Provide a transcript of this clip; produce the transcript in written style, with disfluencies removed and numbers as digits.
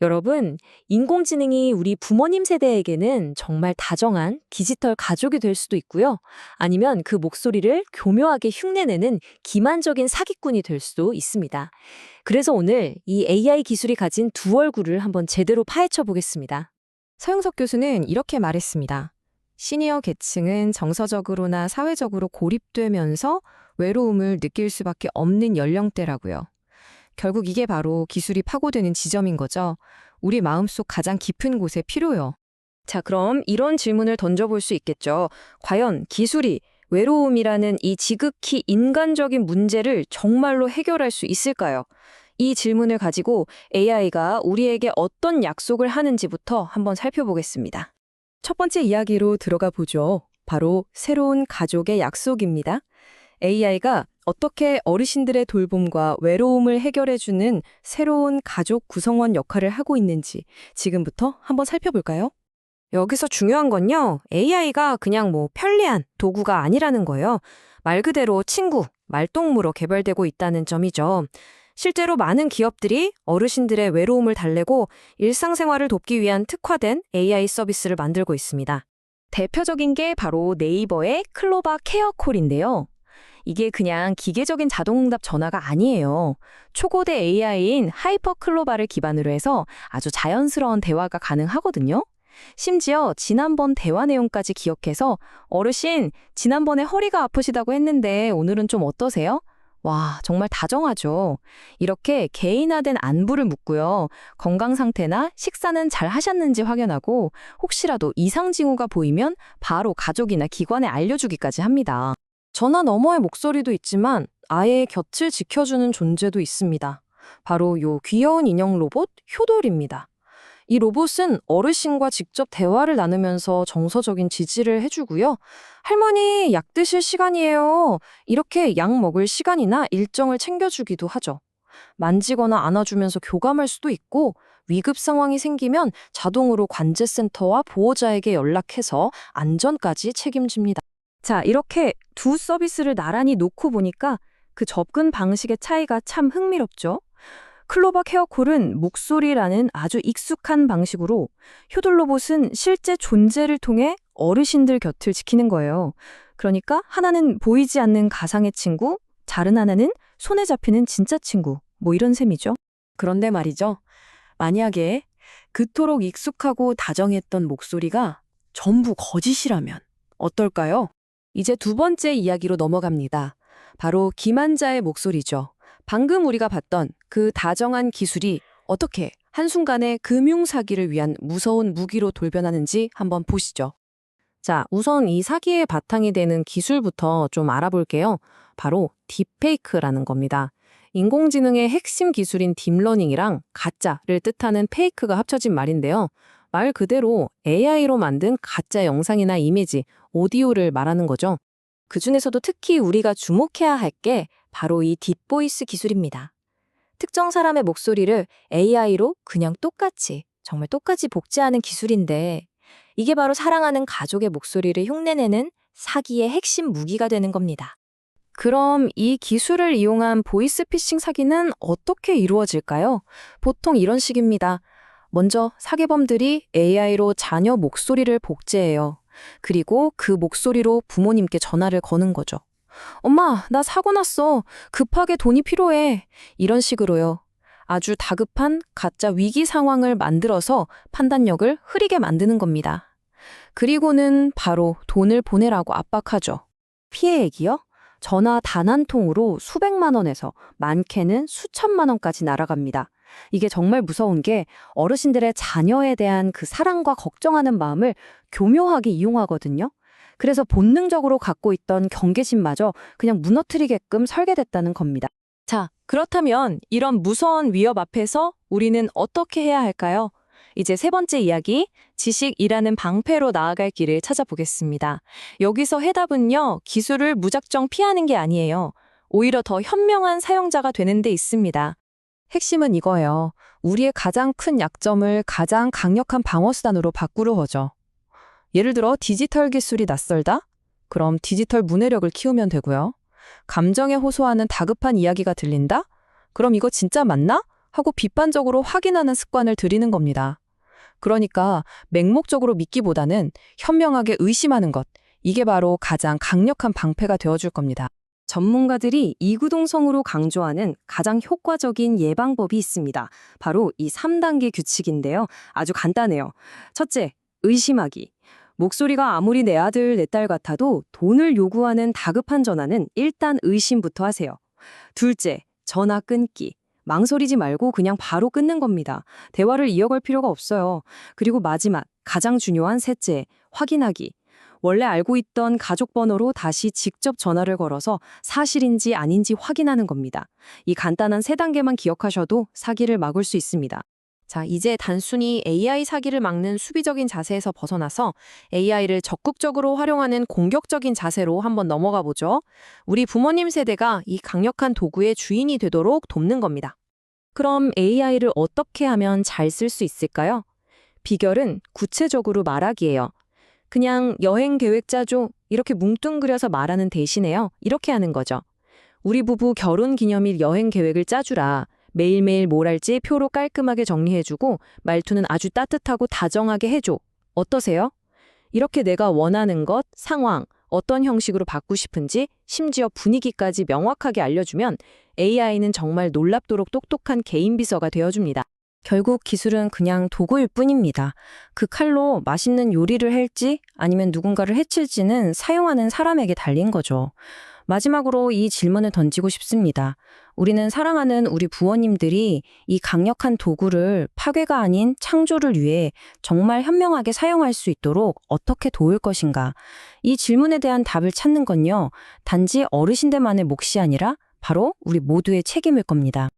여러분, 인공지능이 우리 부모님 세대에게는 정말 다정한 디지털 가족이 될 수도 있고요. 아니면 그 목소리를 교묘하게 흉내내는 기만적인 사기꾼이 될 수도 있습니다. 그래서 오늘 이 AI 기술이 가진 두 얼굴을 한번 제대로 파헤쳐 보겠습니다. 서영석 교수는 이렇게 말했습니다. 시니어 계층은 정서적으로나 사회적으로 고립되면서 외로움을 느낄 수밖에 없는 연령대라고요. 결국 이게 바로 기술이 파고드는 지점인 거죠. 우리 마음속 가장 깊은 곳에 필요요. 자, 그럼 이런 질문을 던져볼 수 있겠죠. 과연 기술이 외로움이라는 이 지극히 인간적인 문제를 정말로 해결할 수 있을까요? 이 질문을 가지고 AI가 우리에게 어떤 약속을 하는지부터 한번 살펴보겠습니다. 첫 번째 이야기로 들어가 보죠. 바로 새로운 가족의 약속입니다. AI가 어떻게 어르신들의 돌봄과 외로움을 해결해주는 새로운 가족 구성원 역할을 하고 있는지 지금부터 한번 살펴볼까요? 여기서 중요한 건요, AI가 그냥 편리한 도구가 아니라는 거예요. 말 그대로 친구, 말동무로 개발되고 있다는 점이죠. 실제로 많은 기업들이 어르신들의 외로움을 달래고 일상생활을 돕기 위한 특화된 AI 서비스를 만들고 있습니다. 대표적인 게 바로 네이버의 클로바 케어콜인데요. 이게 그냥 기계적인 자동응답 전화가 아니에요. 초고대 AI인 하이퍼 클로바를 기반으로 해서 아주 자연스러운 대화가 가능하거든요. 심지어 지난번 대화 내용까지 기억해서 어르신, 지난번에 허리가 아프시다고 했는데 오늘은 좀 어떠세요? 와, 정말 다정하죠. 이렇게 개인화된 안부를 묻고요. 건강 상태나 식사는 잘 하셨는지 확인하고 혹시라도 이상 징후가 보이면 바로 가족이나 기관에 알려주기까지 합니다. 전화 너머의 목소리도 있지만 아예 곁을 지켜주는 존재도 있습니다. 바로 요 귀여운 인형 로봇 효돌입니다. 이 로봇은 어르신과 직접 대화를 나누면서 정서적인 지지를 해주고요. 할머니, 약 드실 시간이에요. 이렇게 약 먹을 시간이나 일정을 챙겨주기도 하죠. 만지거나 안아주면서 교감할 수도 있고 위급 상황이 생기면 자동으로 관제센터와 보호자에게 연락해서 안전까지 책임집니다. 자, 이렇게 두 서비스를 나란히 놓고 보니까 그 접근 방식의 차이가 참 흥미롭죠? 클로버 케어콜은 목소리라는 아주 익숙한 방식으로 효돌 로봇은 실제 존재를 통해 어르신들 곁을 지키는 거예요. 그러니까 하나는 보이지 않는 가상의 친구, 다른 하나는 손에 잡히는 진짜 친구, 이런 셈이죠. 그런데 말이죠. 만약에 그토록 익숙하고 다정했던 목소리가 전부 거짓이라면 어떨까요? 이제 두 번째 이야기로 넘어갑니다. 바로 기만자의 목소리죠. 방금 우리가 봤던 그 다정한 기술이 어떻게 한순간에 금융사기를 위한 무서운 무기로 돌변하는지 한번 보시죠. 자, 우선 이 사기의 바탕이 되는 기술부터 좀 알아볼게요. 바로 딥페이크라는 겁니다. 인공지능의 핵심 기술인 딥러닝이랑 가짜를 뜻하는 페이크가 합쳐진 말인데요. 말 그대로 AI로 만든 가짜 영상이나 이미지, 오디오를 말하는 거죠. 그중에서도 특히 우리가 주목해야 할 게 바로 이 딥보이스 기술입니다. 특정 사람의 목소리를 AI로 그냥 정말 똑같이 복제하는 기술인데 이게 바로 사랑하는 가족의 목소리를 흉내내는 사기의 핵심 무기가 되는 겁니다. 그럼 이 기술을 이용한 보이스피싱 사기는 어떻게 이루어질까요? 보통 이런 식입니다. 먼저 사기범들이 AI로 자녀 목소리를 복제해요. 그리고 그 목소리로 부모님께 전화를 거는 거죠. 엄마, 나 사고 났어. 급하게 돈이 필요해. 이런 식으로요. 아주 다급한 가짜 위기 상황을 만들어서 판단력을 흐리게 만드는 겁니다. 그리고는 바로 돈을 보내라고 압박하죠. 피해액이요? 전화 단 한 통으로 수백만 원에서 많게는 수천만 원까지 날아갑니다. 이게 정말 무서운 게 어르신들의 자녀에 대한 그 사랑과 걱정하는 마음을 교묘하게 이용하거든요. 그래서 본능적으로 갖고 있던 경계심마저 그냥 무너뜨리게끔 설계됐다는 겁니다. 자, 그렇다면 이런 무서운 위협 앞에서 우리는 어떻게 해야 할까요? 이제 세 번째 이야기, 지식이라는 방패로 나아갈 길을 찾아보겠습니다. 여기서 해답은요, 기술을 무작정 피하는 게 아니에요. 오히려 더 현명한 사용자가 되는 데 있습니다. 핵심은 이거예요. 우리의 가장 큰 약점을 가장 강력한 방어수단으로 바꾸려 하죠. 예를 들어 디지털 기술이 낯설다? 그럼 디지털 문해력을 키우면 되고요. 감정에 호소하는 다급한 이야기가 들린다? 그럼 이거 진짜 맞나? 하고 비판적으로 확인하는 습관을 들이는 겁니다. 그러니까 맹목적으로 믿기보다는 현명하게 의심하는 것, 이게 바로 가장 강력한 방패가 되어줄 겁니다. 전문가들이 이구동성으로 강조하는 가장 효과적인 예방법이 있습니다. 바로 이 3단계 규칙인데요. 아주 간단해요. 첫째, 의심하기. 목소리가 아무리 내 아들, 내 딸 같아도 돈을 요구하는 다급한 전화는 일단 의심부터 하세요. 둘째, 전화 끊기. 망설이지 말고 그냥 바로 끊는 겁니다. 대화를 이어갈 필요가 없어요. 그리고 마지막, 가장 중요한 셋째, 확인하기. 원래 알고 있던 가족 번호로 다시 직접 전화를 걸어서 사실인지 아닌지 확인하는 겁니다. 이 간단한 3단계만 기억하셔도 사기를 막을 수 있습니다. 자, 이제 단순히 AI 사기를 막는 수비적인 자세에서 벗어나서 AI를 적극적으로 활용하는 공격적인 자세로 한번 넘어가 보죠. 우리 부모님 세대가 이 강력한 도구의 주인이 되도록 돕는 겁니다. 그럼 AI를 어떻게 하면 잘 쓸 수 있을까요? 비결은 구체적으로 말하기예요. 그냥 여행 계획 짜줘 이렇게 뭉뚱그려서 말하는 대신에요. 이렇게 하는 거죠. 우리 부부 결혼 기념일 여행 계획을 짜주라. 매일매일 뭘 할지 표로 깔끔하게 정리해주고 말투는 아주 따뜻하고 다정하게 해줘. 어떠세요? 이렇게 내가 원하는 것, 상황, 어떤 형식으로 받고 싶은지 심지어 분위기까지 명확하게 알려주면 AI는 정말 놀랍도록 똑똑한 개인 비서가 되어줍니다. 결국 기술은 그냥 도구일 뿐입니다. 그 칼로 맛있는 요리를 할지 아니면 누군가를 해칠지는 사용하는 사람에게 달린 거죠. 마지막으로 이 질문을 던지고 싶습니다. 우리는 사랑하는 우리 부모님들이 이 강력한 도구를 파괴가 아닌 창조를 위해 정말 현명하게 사용할 수 있도록 어떻게 도울 것인가? 이 질문에 대한 답을 찾는 건요, 단지 어르신들만의 몫이 아니라 바로 우리 모두의 책임일 겁니다.